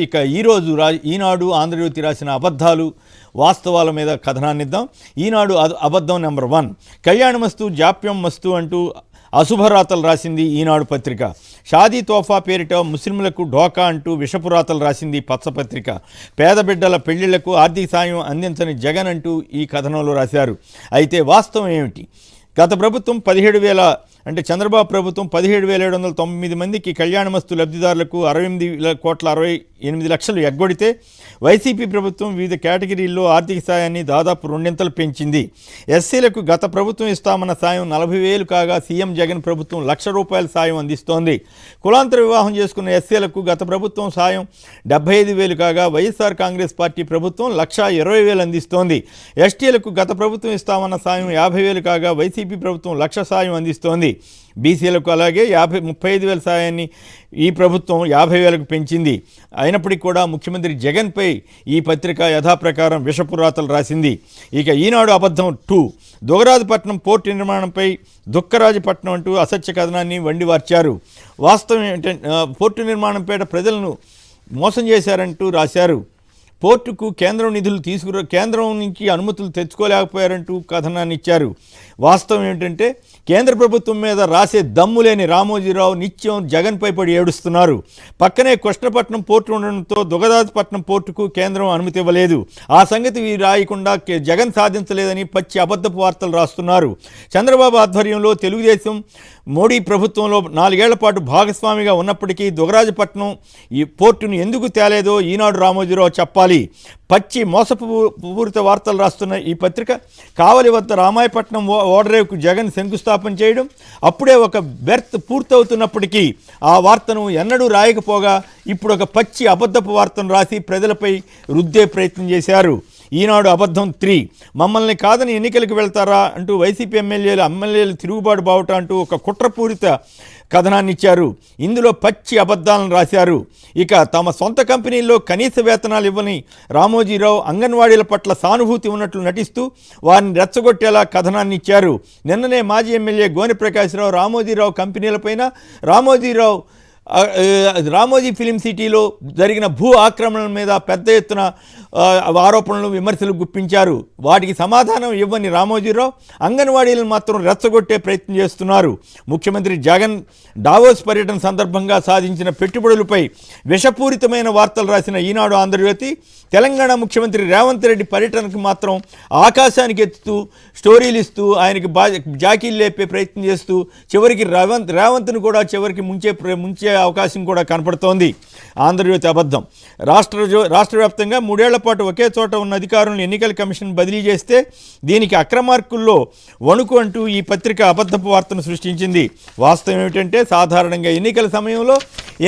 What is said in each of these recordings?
ఇక ఈరోజు ఈనాడు ఆంధ్రజ్యోతి రాసిన అబద్ధాలు వాస్తవాల మీద కథనాన్నిద్దాం. ఈనాడు అబద్ధం నెంబర్ 1, కళ్యాణమస్తు జాప్యం మస్తు అంటూ అశుభరాతలు రాసింది ఈనాడు పత్రిక. షాదీ తోఫా పేరిట ముస్లింలకు ఢోకా అంటూ విషపురాతలు రాసింది పచ్చపత్రిక. పేద బిడ్డల పెళ్లిళ్లకు ఆర్థిక సాయం అందించని జగన్ అంటూ ఈ కథనంలో రాశారు. అయితే వాస్తవం ఏమిటి? గత ప్రభుత్వం 17,000 అంటే చంద్రబాబు ప్రభుత్వం 17,709 మందికి కళ్యాణమస్తు లబ్ధిదారులకు 68,68,00,000 ఎగ్గొడితే వైసీపీ ప్రభుత్వం వివిధ కేటగిరీల్లో ఆర్థిక సాయాన్ని దాదాపు 2 పెంచింది. ఎస్సీలకు గత ప్రభుత్వం ఇస్తామన్న సాయం 40,000 కాగా సీఎం జగన్ ప్రభుత్వం ₹1,00,000 సాయం అందిస్తోంది. కులాంతర వివాహం చేసుకున్న ఎస్సీలకు గత ప్రభుత్వం సాయం 75,000 కాగా వైఎస్ఆర్ కాంగ్రెస్ పార్టీ ప్రభుత్వం 1,20,000 అందిస్తోంది. ఎస్టీలకు గత ప్రభుత్వం ఇస్తామన్న సాయం 50,000 కాగా వైసీపీ ప్రభుత్వం 1,00,000 సాయం అందిస్తోంది. బీసీలకు అలాగే 35,000 సాయాన్ని ఈ ప్రభుత్వం 50,000కు పెంచింది. అయినప్పటికీ కూడా ముఖ్యమంత్రి జగన్పై ఈ పత్రిక యథాప్రకారం విషపురాతలు రాసింది. ఇక ఈనాడు అబద్ధం 2, దుగరాజపట్నం పోర్టు నిర్మాణంపై దుఃఖరాజపట్నం అంటూ అసత్య కథనాన్ని వండివార్చారు. వాస్తవం ఏంటంటే పోర్టు నిర్మాణం పేట ప్రజలను మోసం చేశారంటూ రాశారు. పోర్టుకు కేంద్రం నుంచి అనుమతులు తెచ్చుకోలేకపోయారంటూ కథనాన్ని ఇచ్చారు. వాస్తవం ఏంటంటే కేంద్ర ప్రభుత్వం మీద రాసే దమ్ము లేని రామోజీరావు నిత్యం జగన్పై పడి ఏడుస్తున్నారు. పక్కనే కృష్ణపట్నం పోర్టు ఉండడంతో దుగదాజపట్నం పోర్టుకు కేంద్రం అనుమతి ఇవ్వలేదు. ఆ సంగతి రాయకుండా జగన్ సాధించలేదని పచ్చి అబద్ధపు వార్తలు రాస్తున్నారు. చంద్రబాబు ఆధ్వర్యంలో తెలుగుదేశం మోడీ ప్రభుత్వంలో 4 ఏళ్ల పాటు భాగస్వామిగా ఉన్నప్పటికీ దుగరాజపట్నం ఈ పోర్టును ఎందుకు తేలేదో ఈనాడు రామోజీరావు చెప్పాలి. పచ్చి మోసపూరిత వార్తలు రాస్తున్న ఈ పత్రిక కావలి వద్ద రామాయపట్నం ఓడరేవుకు జగన్ శంకుస్థాపన చేయడం, అప్పుడే ఒక బెర్త్ పూర్తవుతున్నప్పటికీ ఆ వార్తను ఎన్నడూ రాయకపోగా ఇప్పుడు ఒక పచ్చి అబద్ధపు వార్తను రాసి ప్రజలపై రుద్దే ప్రయత్నం చేశారు. ఈనాడు అబద్ధం 3, మమ్మల్ని కాదని ఎన్నికలకు వెళ్తారా అంటూ వైసీపీ ఎమ్మెల్యేలు తిరుగుబాటు బావుట అంటూ ఒక కుట్రపూరిత కథనాన్ని ఇచ్చారు. ఇందులో పచ్చి అబద్ధాలను రాశారు. ఇక తమ సొంత కంపెనీల్లో కనీస వేతనాలు ఇవ్వని రామోజీరావు అంగన్వాడీల పట్ల సానుభూతి ఉన్నట్లు నటిస్తూ వారిని రెచ్చగొట్టేలా కథనాన్ని ఇచ్చారు. నిన్ననే మాజీ ఎమ్మెల్యే గోనె ప్రకాశ్రావు రామోజీరావు కంపెనీలపైన రామోజీ ఫిలిం సిటీలో జరిగిన భూ ఆక్రమణల మీద పెద్ద ఎత్తున ఆరోపణలు విమర్శలు గుప్పించారు. వాటికి సమాధానం ఇవ్వని రామోజీరావు అంగన్వాడీలను మాత్రం రెచ్చగొట్టే ప్రయత్నం చేస్తున్నారు. ముఖ్యమంత్రి జగన్ డావోస్ పర్యటన సందర్భంగా సాధించిన పెట్టుబడులపై విషపూరితమైన వార్తలు రాసిన ఈనాడు ఆంధ్రజ్యోతి తెలంగాణ ముఖ్యమంత్రి రేవంత్ రెడ్డి పర్యటనకు మాత్రం ఆకాశానికి ఎత్తుతూ స్టోరీలు ఇస్తూ ఆయనకి జాకీలు లేపే ప్రయత్నం చేస్తూ చివరికి రేవంత్ను కూడా చివరికి ముంచే అవకాశం కూడా కనపడుతోంది. ఆంధ్రజ్యోతి అబద్ధం. రాష్ట్ర వ్యాప్తంగా 3 ఏళ్ల పాటు ఒకే చోట ఉన్న అధికారులను ఎన్నికల కమిషన్ బదిలీ చేస్తే దీనికి అక్రమార్కుల్లో వణుకు అంటూ ఈ పత్రిక అబద్ధపు వార్తను సృష్టించింది. వాస్తవం ఏమిటంటే సాధారణంగా ఎన్నికల సమయంలో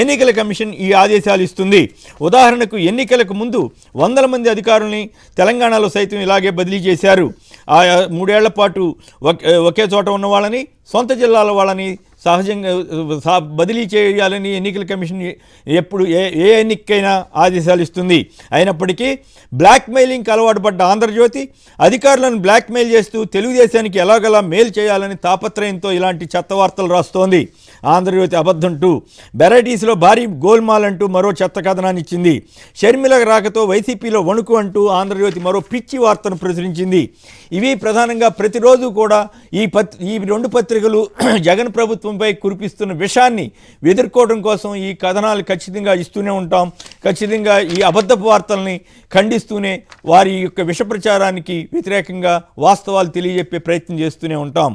ఎన్నికల కమిషన్ ఈ ఆదేశాలు ఇస్తుంది. ఉదాహరణకు ఎన్నికలకు ముందు 100 మంది అధికారుల్ని తెలంగాణలో సైతం ఇలాగే బదిలీ చేశారు. 3 ఏళ్ల పాటు ఒకే చోట ఉన్న వాళ్ళని, సొంత జిల్లాల వాళ్ళని సహజంగా బదిలీ చేయాలని ఎన్నికల కమిషన్ ఎప్పుడు ఏ ఎన్నికైనా ఆదేశాలు ఇస్తుంది. అయినప్పటికీ బ్లాక్మెయిలింగ్కి అలవాటు పడ్డ ఆంధ్రజ్యోతి అధికారులను బ్లాక్మెయిల్ చేస్తూ తెలుగుదేశానికి ఎలాగలా మేలు చేయాలని తాపత్రయంతో ఇలాంటి చెత్త వార్తలు రాస్తోంది. ఆంధ్రజ్యోతి అబద్ధం 2, వెరైటీస్లో భారీ గోల్మాల్ అంటూ మరో చెత్త కథనాన్ని ఇచ్చింది. షర్మిల రాకతో వైసీపీలో వణుకు అంటూ ఆంధ్రజ్యోతి మరో పిచ్చి వార్తను ప్రచురించింది. ఇవి ప్రధానంగా ప్రతిరోజు కూడా ఈ 2 పత్రికలు జగన్ ప్రభుత్వంపై కురిపిస్తున్న విషాన్ని ఎదుర్కోవడం కోసం ఈ కథనాలు ఖచ్చితంగా ఇస్తూనే ఉంటాం. ఖచ్చితంగా ఈ అబద్ధపు వార్తల్ని ఖండిస్తూనే వారి యొక్క విష ప్రచారానికి వ్యతిరేకంగా వాస్తవాలు తెలియజెప్పే ప్రయత్నం చేస్తూనే ఉంటాం.